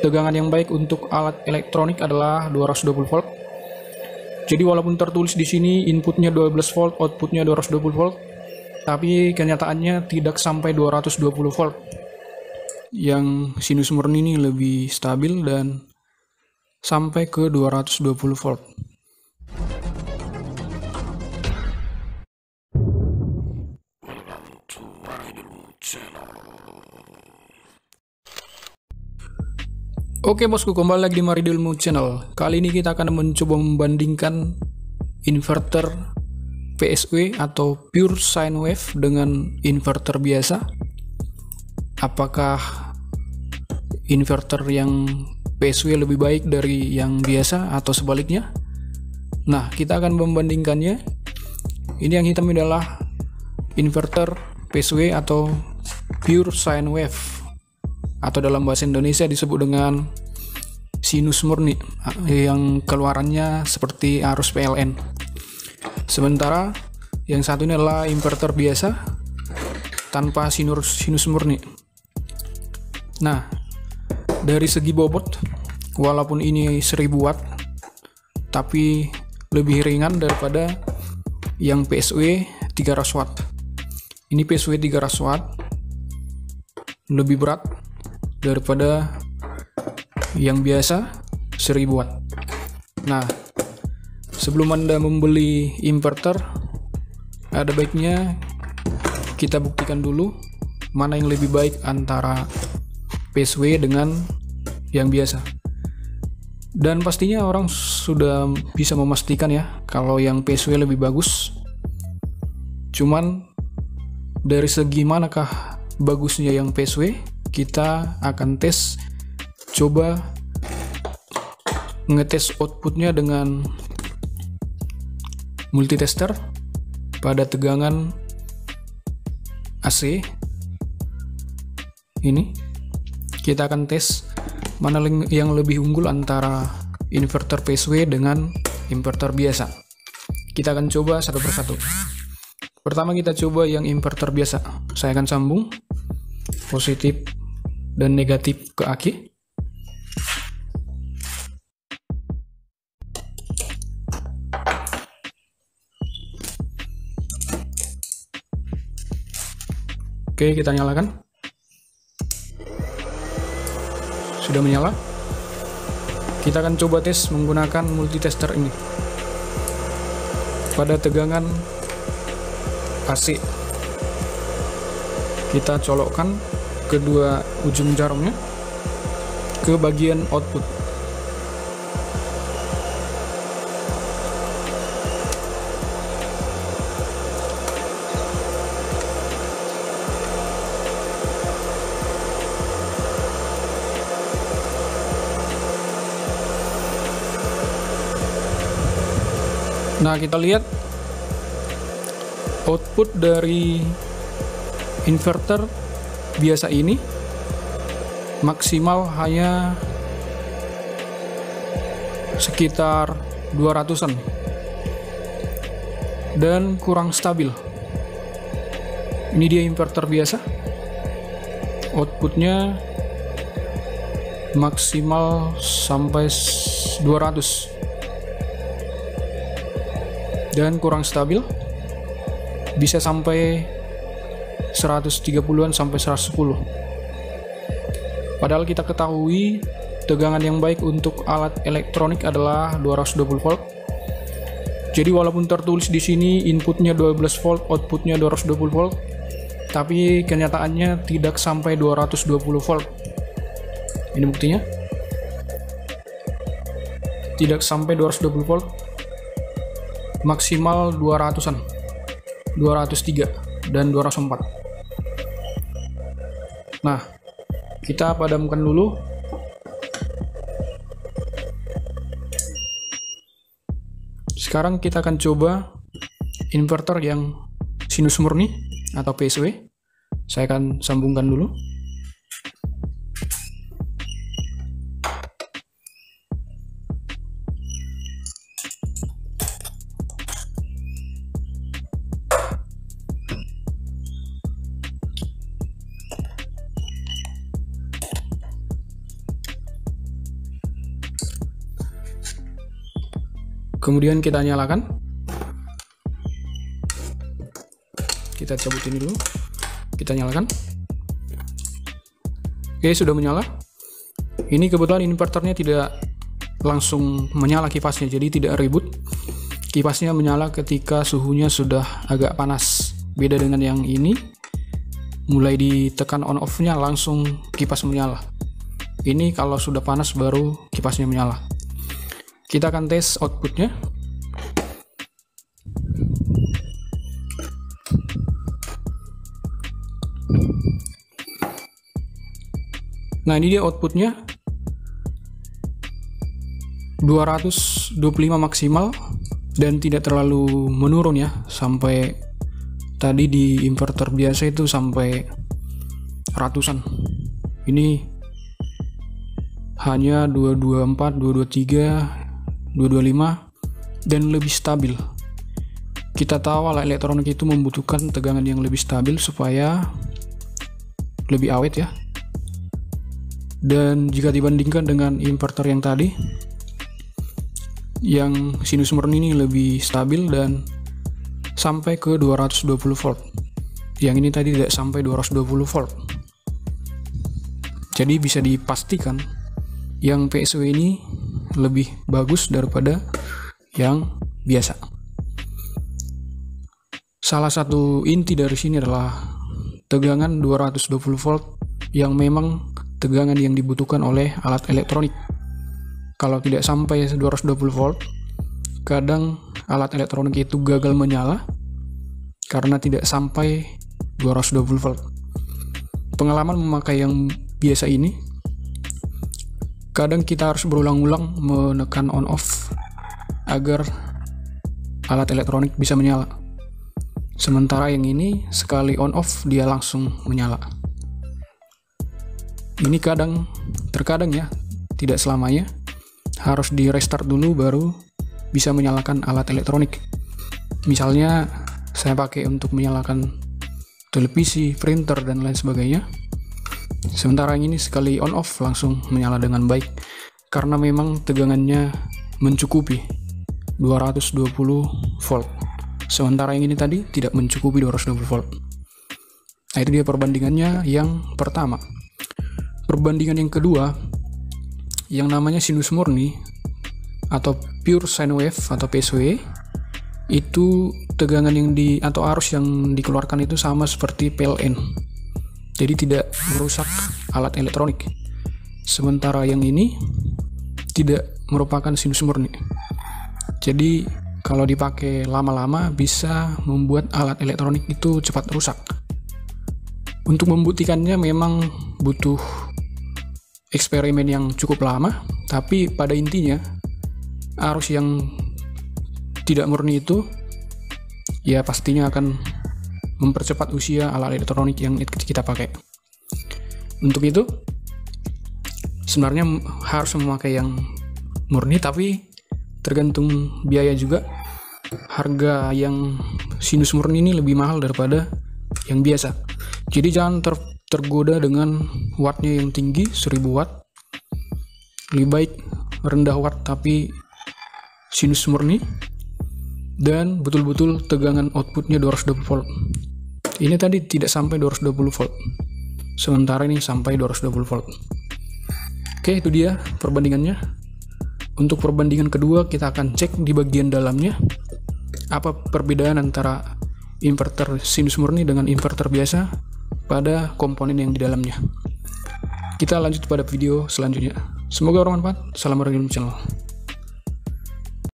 tegangan yang baik untuk alat elektronik adalah 220 volt. Jadi walaupun tertulis di sini inputnya 12 volt, outputnya 220 volt, tapi kenyataannya tidak sampai 220 volt. Yang sinus murni ini lebih stabil dan sampai ke 220 volt. Oke bosku, kembali lagi di Maridio Ilmu Channel. Kali ini kita akan mencoba membandingkan inverter PSW atau pure sine wave dengan inverter biasa. Apakah inverter yang PSW lebih baik dari yang biasa atau sebaliknya? Nah, kita akan membandingkannya. Ini yang hitam adalah inverter PSW atau pure sine wave, atau dalam bahasa Indonesia disebut dengan sinus murni, yang keluarannya seperti arus PLN. Sementara yang satu ini adalah inverter biasa tanpa sinus murni. Nah, dari segi bobot, walaupun ini 1000 watt, tapi lebih ringan daripada yang PSW 300 watt. Ini PSW 300 watt lebih berat daripada yang biasa 1000 watt. Nah, sebelum Anda membeli inverter, ada baiknya kita buktikan dulu mana yang lebih baik antara PSW dengan yang biasa. Dan pastinya orang sudah bisa memastikan ya kalau yang PSW lebih bagus. Cuman dari segi manakah bagusnya yang PSW, kita akan coba ngetes outputnya dengan multitester pada tegangan AC. Ini kita akan tes mana yang lebih unggul antara inverter PSW dengan inverter biasa. Kita akan coba satu persatu. Pertama kita coba yang inverter biasa. Saya akan sambung positif dan negatif ke aki. Oke, kita nyalakan. Sudah menyala. Kita akan coba tes menggunakan multitester ini pada tegangan AC. Kita colokkan kedua ujung jarumnya ke bagian output. Nah, kita lihat output dari inverter biasa ini maksimal hanya sekitar 200-an dan kurang stabil. Ini dia inverter biasa, outputnya maksimal sampai 200 dan kurang stabil, bisa sampai 130-an sampai 110. Padahal kita ketahui tegangan yang baik untuk alat elektronik adalah 220 volt. Jadi walaupun tertulis di sini inputnya 12 volt, outputnya 220 volt, tapi kenyataannya tidak sampai 220 volt. Ini buktinya. Tidak sampai 220 volt. Maksimal 200-an. 203 dan 204. Nah, kita padamkan dulu. Sekarang kita akan coba inverter yang sinus murni atau PSW. Saya akan sambungkan dulu. Kemudian kita nyalakan. Kita cabut ini dulu. Kita nyalakan. Oke, sudah menyala. Ini kebetulan inverternya tidak langsung menyala kipasnya, jadi tidak ribut. Kipasnya menyala ketika suhunya sudah agak panas. Beda dengan yang ini, mulai ditekan on off-nya langsung kipas menyala. Ini kalau sudah panas baru kipasnya menyala. Kita akan tes outputnya. Nah, ini dia outputnya. 225 maksimal dan tidak terlalu menurun ya, sampai tadi di inverter biasa itu sampai ratusan. Ini hanya 224, 223, 225 dan lebih stabil. Kita tahu alat elektronik itu membutuhkan tegangan yang lebih stabil supaya lebih awet ya. Dan jika dibandingkan dengan inverter yang tadi, yang sinus murni ini lebih stabil dan sampai ke 220 volt. Yang ini tadi tidak sampai 220 volt. Jadi bisa dipastikan yang PSW ini lebih bagus daripada yang biasa. Salah satu inti dari sini adalah tegangan 220 volt yang memang tegangan yang dibutuhkan oleh alat elektronik. Kalau tidak sampai 220 volt, kadang alat elektronik itu gagal menyala karena tidak sampai 220 volt. Pengalaman memakai yang biasa ini, kadang kita harus berulang-ulang menekan on off agar alat elektronik bisa menyala. Sementara yang ini sekali on off dia langsung menyala. Ini terkadang ya, tidak selamanya, harus di restart dulu baru bisa menyalakan alat elektronik. Misalnya saya pakai untuk menyalakan televisi, printer dan lain sebagainya. Sementara yang ini sekali on off langsung menyala dengan baik karena memang tegangannya mencukupi 220 volt. Sementara yang ini tadi tidak mencukupi 220 volt. Nah, itu dia perbandingannya yang pertama. Perbandingan yang kedua, yang namanya sinus murni atau pure sine wave atau PSW, itu tegangan atau arus yang dikeluarkan itu sama seperti PLN. Jadi tidak merusak alat elektronik. Sementara yang ini tidak merupakan sinus murni. Jadi kalau dipakai lama-lama bisa membuat alat elektronik itu cepat rusak. Untuk membuktikannya memang butuh eksperimen yang cukup lama, tapi pada intinya arus yang tidak murni itu ya pastinya akan mempercepat usia alat elektronik yang kita pakai. Untuk itu sebenarnya harus memakai yang murni, tapi tergantung biaya juga. Harga yang sinus murni ini lebih mahal daripada yang biasa. Jadi jangan tergoda dengan wattnya yang tinggi 1000 watt. Lebih baik rendah watt tapi sinus murni dan betul-betul tegangan outputnya 220 volt. Ini tadi tidak sampai 220 volt, sementara ini sampai 220 volt. Oke, itu dia perbandingannya. Untuk perbandingan kedua kita akan cek di bagian dalamnya apa perbedaan antara inverter sinus murni dengan inverter biasa pada komponen yang di dalamnya. Kita lanjut pada video selanjutnya. Semoga bermanfaat. Salam Radionom Channel.